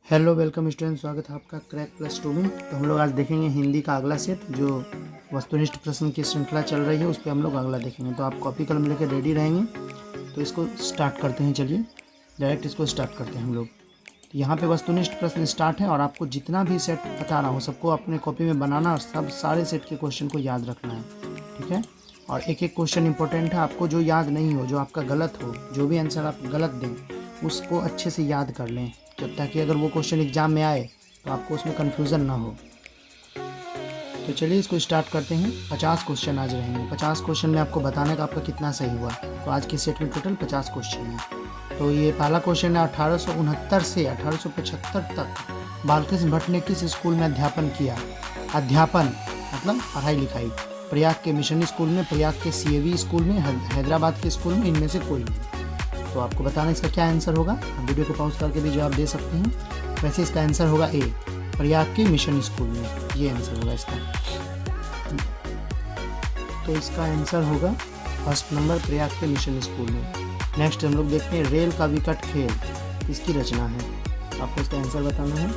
Hello welcome student, स्वागत है आपका क्रैक प्लस 2 में। तो हम लोग आज देखेंगे हिंदी का अगला सेट जो वस्तुनिष्ठ प्रश्न की श्रृंखला चल रही है, उस पर हम लोग अगला देखेंगे। तो आप कॉपी कलम लेकर रेडी रहेंगे। तो इसको स्टार्ट करते हैं। चलिए डायरेक्ट इसको स्टार्ट करते हैं हम लोग। तो यहाँ पे वस्तुनिष्ठ प्रश्न स्टार्ट है और आपको जितना भी सेट बता रहा हूँ सबको अपने कॉपी में बनाना और सब सारे सेट के क्वेश्चन को याद रखना है, ठीक है। और एक एक क्वेश्चन इंपॉर्टेंट है, आपको जो याद नहीं हो, जो आपका गलत हो, जो भी आंसर आप गलत दें उसको अच्छे से याद कर लें, जब ताकि अगर वो क्वेश्चन एग्जाम में आए तो आपको उसमें कन्फ्यूज़न ना हो। तो चलिए इसको स्टार्ट करते हैं। 50 क्वेश्चन आज रहेंगे। 50 क्वेश्चन में आपको बताने का आपका कितना सही हुआ। तो आज के सेट में टोटल 50 क्वेश्चन है। तो ये पहला क्वेश्चन है, 1869 से 1875 तक बालकृष्ण भट्ट ने किस स्कूल में अध्यापन किया। अध्यापन मतलब पढ़ाई लिखाई। प्रयाग के मिशन स्कूल में, प्रयाग के CAV स्कूल में, हैदराबाद के स्कूल में, इनमें से कोई नहीं। तो आपको बताना इसका क्या आंसर होगा। आप वीडियो को पॉज करके भी जवाब दे सकते हैं। वैसे इसका आंसर होगा ए, प्रयाग के मिशन स्कूल में, ये आंसर होगा इसका। तो इसका आंसर होगा फर्स्ट नंबर, प्रयाग के मिशन स्कूल में। नेक्स्ट हम लोग देखते हैं, रेल का विकट खेल किसकी रचना है। आपको इसका आंसर बताना है।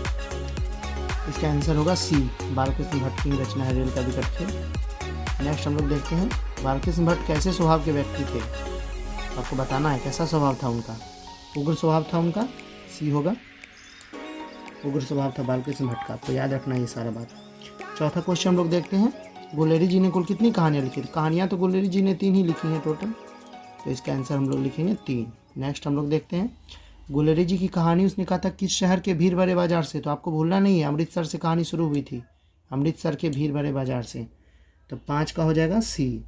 इसका आंसर होगा सी, बालकृष्ण भट्ट की रचना है रेल का विकट खेल। नेक्स्ट हम लोग देखते हैं, बालकृष्ण भट्ट कैसे स्वभाव के व्यक्ति थे। आपको बताना है कैसा स्वभाव था उनका। उग्र स्वभाव था उनका, सी होगा, उग्र स्वभाव था बालकृष्ण भट्ट का। आपको याद रखना है ये सारा बात। चौथा क्वेश्चन हम लोग देखते हैं, गुलेरी जी ने कुल कितनी कहानियाँ लिखी थी। कहानियाँ तो गुलेरी जी ने 3 ही लिखी हैं टोटल, तो इसका आंसर हम लोग लिखेंगे 3। नेक्स्ट हम लोग देखते हैं, गुलेरी जी की कहानी उसने कहा था किस शहर के भीड़ भरे बाजार से। तो आपको भूलना नहीं है, अमृतसर से कहानी शुरू हुई थी, अमृतसर के भीड़ भरे बाजार से। तो 5 का हो जाएगा सी।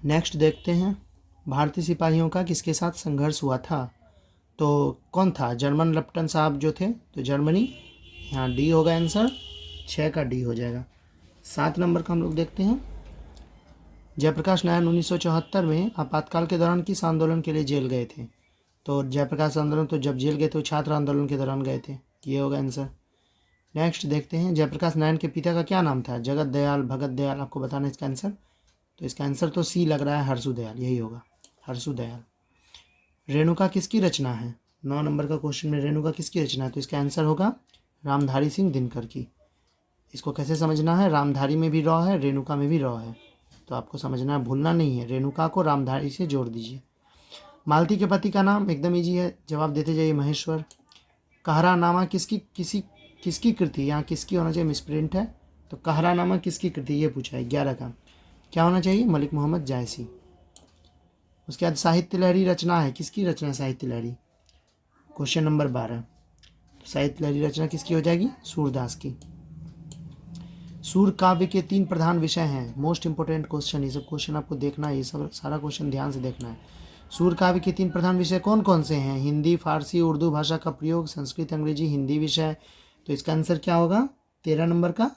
नेक्स्ट देखते हैं, भारतीय सिपाहियों का किसके साथ संघर्ष हुआ था। तो कौन था, जर्मन लेफ्टिनेंट साहब जो थे, तो जर्मनी, यहाँ डी होगा आंसर, 6 का डी हो जाएगा। 7 नंबर का हम लोग देखते हैं, जयप्रकाश नारायण 1974 में आपातकाल के दौरान किस आंदोलन के लिए जेल गए थे। तो जयप्रकाश आंदोलन तो जब जेल गए तो छात्र आंदोलन के दौरान गए थे, ये होगा आंसर। नेक्स्ट देखते हैं, जयप्रकाश नारायण के पिता का क्या नाम था। जगत दयाल, भगत दयाल। आपको बताना है इसका आंसर। तो इसका आंसर तो सी लग रहा है, हरसु दयाल, यही होगा, हरसु दयाल। रेणुका किसकी रचना है। 9 नंबर का क्वेश्चन में रेणुका किसकी रचना है। तो इसका आंसर होगा रामधारी सिंह दिनकर की। इसको कैसे समझना है, रामधारी में भी रॉ है, रेणुका में भी रॉ है, तो आपको समझना है, भूलना नहीं है। रेणुका को रामधारी से जोड़ दीजिए। मालती के पति का नाम एकदम ईजी है, जवाब देते जाइए, महेश्वर। कहरानामा किसकी कृति, यहाँ किसकी होना चाहिए, मिसप्रिंट है। तो कहरानामा किसकी कृति, ये पूछा है। 11 का क्या होना चाहिए, मलिक मोहम्मद जायसी। उसके बाद साहित्य लहरी रचना है, किसकी रचना है साहित्य लहरी, क्वेश्चन नंबर 12। तो साहित्य लहरी रचना किसकी हो जाएगी, सूरदास की। सूर काव्य के 3 प्रधान विषय हैं, मोस्ट इंपोर्टेंट क्वेश्चन, ये सब क्वेश्चन आपको देखना है, ये सब सारा क्वेश्चन ध्यान से देखना है। सूर काव्य के 3 प्रधान विषय कौन कौन से हैं, हिंदी, फारसी, उर्दू भाषा का प्रयोग, संस्कृत, अंग्रेजी, हिंदी विषय। तो इसका आंसर क्या होगा, 13 नंबर का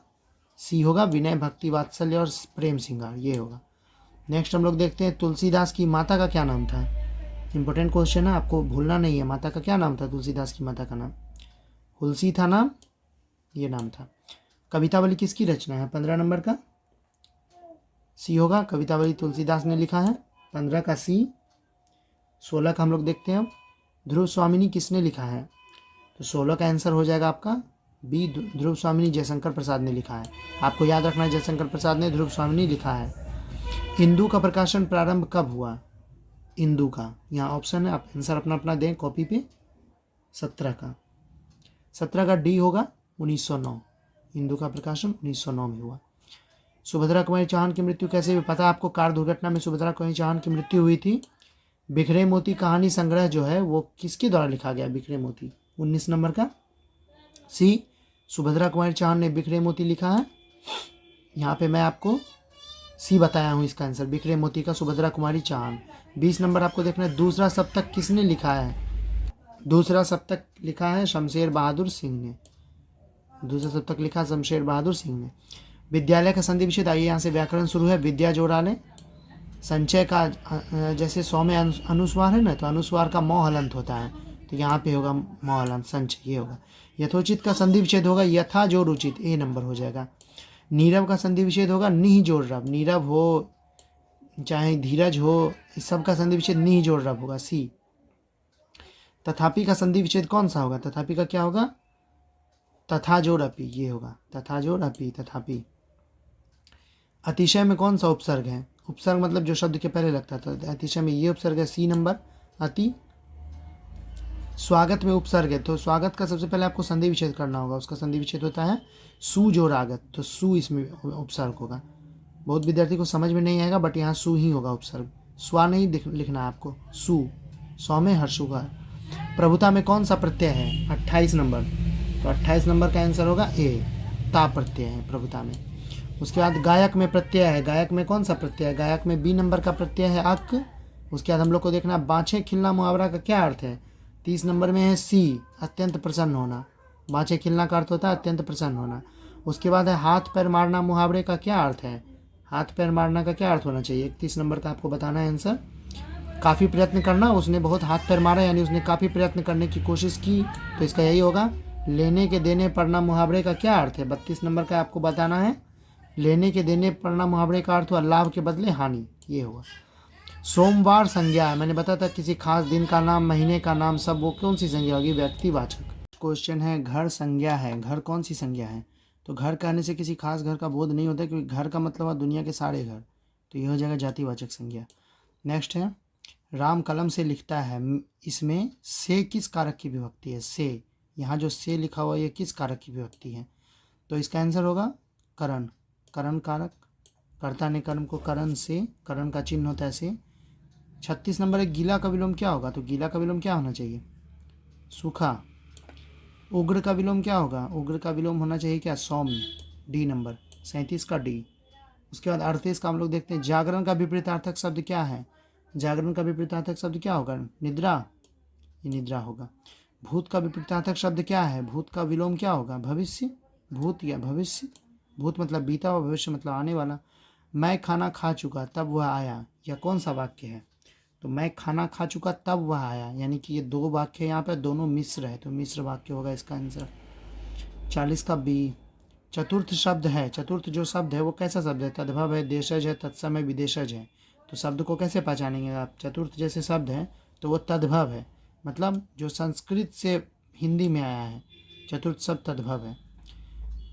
सी होगा, विनय, भक्ति, वात्सल्य और प्रेम श्रृंगार, ये होगा। नेक्स्ट हम लोग देखते हैं, तुलसीदास की माता का क्या नाम था। इंपॉर्टेंट क्वेश्चन है, आपको भूलना नहीं है। माता का क्या नाम था, तुलसीदास की माता का नाम हुलसी था नाम, ये नाम था। कवितावली किसकी रचना है, 15 नंबर का सी होगा, कवितावली तुलसीदास ने लिखा है, 15 का सी। 16 का हम लोग देखते हैं, अब ध्रुव स्वामिनी किसने लिखा है। तो 16 का आंसर हो जाएगा आपका बी, ध्रुव स्वामिनी जयशंकर प्रसाद ने लिखा है। आपको याद रखना है, जयशंकर प्रसाद ने ध्रुव स्वामिनी लिखा है। इंदु का प्रकाशन प्रारंभ कब हुआ, इंदु का, यहाँ ऑप्शन है, आप आंसर अपना अपना दें कॉपी पे। 17 का, 17 का डी होगा, 1909। इंदु का प्रकाशन 1909 में हुआ। सुभद्रा कुमारी चौहान की मृत्यु कैसे हुई, पता है आपको, कार दुर्घटना में सुभद्रा कुमारी चौहान की मृत्यु हुई थी। बिखरे मोती कहानी संग्रह जो है वो किसके द्वारा लिखा गया, बिखरे मोती, 19 नंबर का सी, सुभद्रा कुमारी चौहान ने बिखरे मोती लिखा है। यहाँ पे मैं आपको सी बताया हूँ इसका आंसर, बिखरे मोती का सुभद्रा कुमारी चौहान। 20 नंबर आपको देखना है, दूसरा सप्तक किसने लिखा है। दूसरा सप्तक लिखा है शमशेर बहादुर सिंह ने, दूसरा सप्तक लिखा शमशेर बहादुर सिंह ने। विद्यालय का संधि विच्छेद, आइए यहाँ से व्याकरण शुरू है, विद्या जोड़ा लें। संचय का जैसे 100 में अनुस्वार है ना, तो अनुस्वार का मौ हलंत होता है, तो यहाँ पे होगा मौ हलंत, संचय, ये होगा। यथोचित का संधि विच्छेद होगा यथा जोड़ उचित, ए नंबर हो जाएगा। नीरव का संधि विच्छेद होगा निह जोड़ रव, नीरव हो चाहे धीरज हो, इस सब का संधि विच्छेद निह जोड़ रव होगा, सी। तथापि का संधि विच्छेद कौन सा होगा? तथापि का क्या होगा? तथा जोड़ अपि, ये होगा तथा जोड़ अपि, तथापि। अतिशय में कौन सा उपसर्ग है? उपसर्ग मतलब जो शब्द के पहले लगता था। अतिशय में ये उपसर्ग है, सी नंबर अति। स्वागत में उपसर्ग है, तो स्वागत का सबसे पहले आपको संधि विच्छेद करना होगा। उसका संधि विच्छेद होता है सु जोड़ आगत, तो सु इसमें उपसर्ग होगा। बहुत विद्यार्थी को समझ में नहीं आएगा, बट यहाँ सु ही होगा उपसर्ग, स्वा नहीं लिखना है आपको, सु। सौ में हर्षु का। प्रभुता में कौन सा प्रत्यय है? 28 नंबर, तो 28 नंबर का आंसर होगा ए, ता प्रत्यय है प्रभुता में। उसके बाद गायक में प्रत्यय है, गायक में कौन सा प्रत्यय है? गायक में बी नंबर का प्रत्यय है अक। उसके बाद हम लोग को देखना बाछे खिलना मुहावरा का क्या अर्थ है? 30 नंबर में है सी, अत्यंत प्रसन्न होना। बाछे खिलना का अर्थ होता है अत्यंत प्रसन्न होना। उसके बाद है हाथ पैर मारना मुहावरे का क्या अर्थ है? हाथ पैर मारना का क्या अर्थ होना चाहिए? 31 नंबर का आपको बताना है आंसर। काफ़ी प्रयत्न करना, उसने बहुत हाथ पैर मारा यानी उसने काफ़ी प्रयत्न करने की कोशिश की, तो इसका यही होगा। लेने के देने पढ़ना मुहावरे का क्या अर्थ है? 32 नंबर का आपको बताना है। लेने के देने पढ़ना मुहावरे का अर्थ हुआ लाभ के बदले हानि, ये होगा। सोमवार संज्ञा है, मैंने बताया था किसी खास दिन का नाम, महीने का नाम, सब वो कौन सी संज्ञा होगी? व्यक्तिवाचक। क्वेश्चन है घर संज्ञा है, घर कौन सी संज्ञा है? तो घर कहने से किसी खास घर का बोध नहीं होता, क्योंकि घर का मतलब है दुनिया के सारे घर, तो ये हो जाएगा जातिवाचक संज्ञा। नेक्स्ट है राम कलम से लिखता है, इसमें से किस कारक की विभक्ति है? से, यहाँ जो से लिखा हुआ है ये किस कारक की विभक्ति है? तो इसका आंसर होगा करण, करण कारक। कर्ता ने कर्म को करण से, करण का चिन्ह होता है से। 36 नंबर है गीला का विलोम क्या होगा? तो गीला का विलोम क्या होना चाहिए? सूखा। उग्र का विलोम क्या होगा? उग्र का विलोम होना चाहिए क्या? सौम्य, डी नंबर 37 का डी। उसके बाद 38 का हम लोग देखते हैं, जागरण का विपरीतार्थक शब्द क्या है? जागरण का विपरीतार्थक शब्द क्या होगा? निद्रा, ये निद्रा होगा। भूत का विपरीतार्थक शब्द क्या है? भूत का विलोम क्या होगा? भविष्य, भूत या भविष्य। भूत मतलब बीता हुआ, भविष्य मतलब आने वाला। मैं खाना खा चुका तब वह आया, यह कौन सा वाक्य है? तो मैं खाना खा चुका तब वह आया, यानी कि ये दो वाक्य यहाँ पे दोनों मिश्र है, तो मिश्र वाक्य होगा इसका आंसर। 40 का बी। चतुर्थ शब्द है, चतुर्थ जो शब्द है वो कैसा शब्द है? तद्भव है, देशज है, तत्सम, विदेशज है। तो शब्द को कैसे पहचानेंगे आप? चतुर्थ जैसे शब्द है तो वो तद्भव है, मतलब जो संस्कृत से हिंदी में आया है, चतुर्थ शब्द तद्भव है।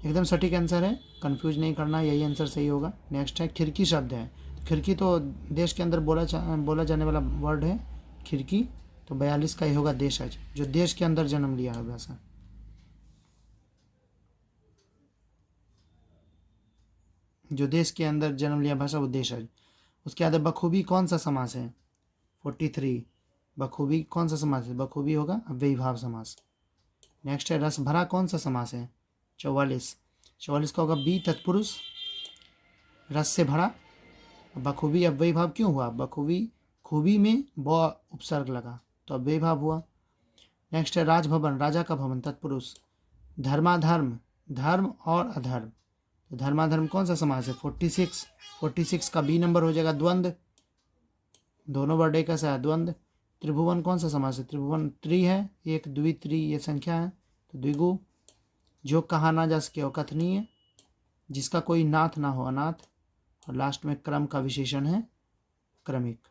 एकदम सटीक आंसर है, कंफ्यूज नहीं करना, यही आंसर सही होगा। नेक्स्ट है खिड़की शब्द है, खिड़की तो देश के अंदर बोला जाने वाला वर्ड है खिड़की, तो 42 का ही होगा देशज, जो देश के अंदर जन्म लिया है वैसा। जो देश के अंदर जन्म लिया भाषा वो देशज। उसके बाद बखूबी कौन सा समास है? 43, बखूबी कौन सा समास है? बखूबी होगा अव्ययीभाव समास। नेक्स्ट है रस भरा कौन सा समास है? 44, 44 का होगा बी तत्पुरुष, रस से भरा। बखूबी अव्ययीभाव क्यों हुआ? बखूबी, खूबी में ब उपसर्ग लगा तो अव्ययीभाव हुआ। नेक्स्ट है राजभवन, राजा का भवन, तत्पुरुष। धर्माधर्म, धर्म और अधर्म, तो धर्माधर्म कौन सा समास है? 46, 46 का बी नंबर हो जाएगा द्वंद्व, दोनों वर्ड एक ऐसा है द्वंद्व। त्रिभुवन कौन सा समास है? त्रिभुवन त्रि है, एक द्वि त्रि ये संख्या है, तो द्विगु। जो कहा ना जा सके वो कथनीय, जिसका कोई नाथ ना हो अनाथ, और लास्ट में क्रम का विशेषण है क्रमिक।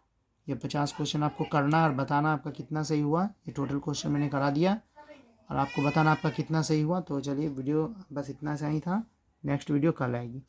ये 50 क्वेश्चन आपको करना और बताना आपका कितना सही हुआ। ये टोटल क्वेश्चन मैंने करा दिया और आपको बताना आपका कितना सही हुआ। तो चलिए वीडियो बस इतना सा ही था, नेक्स्ट वीडियो कल आएगी।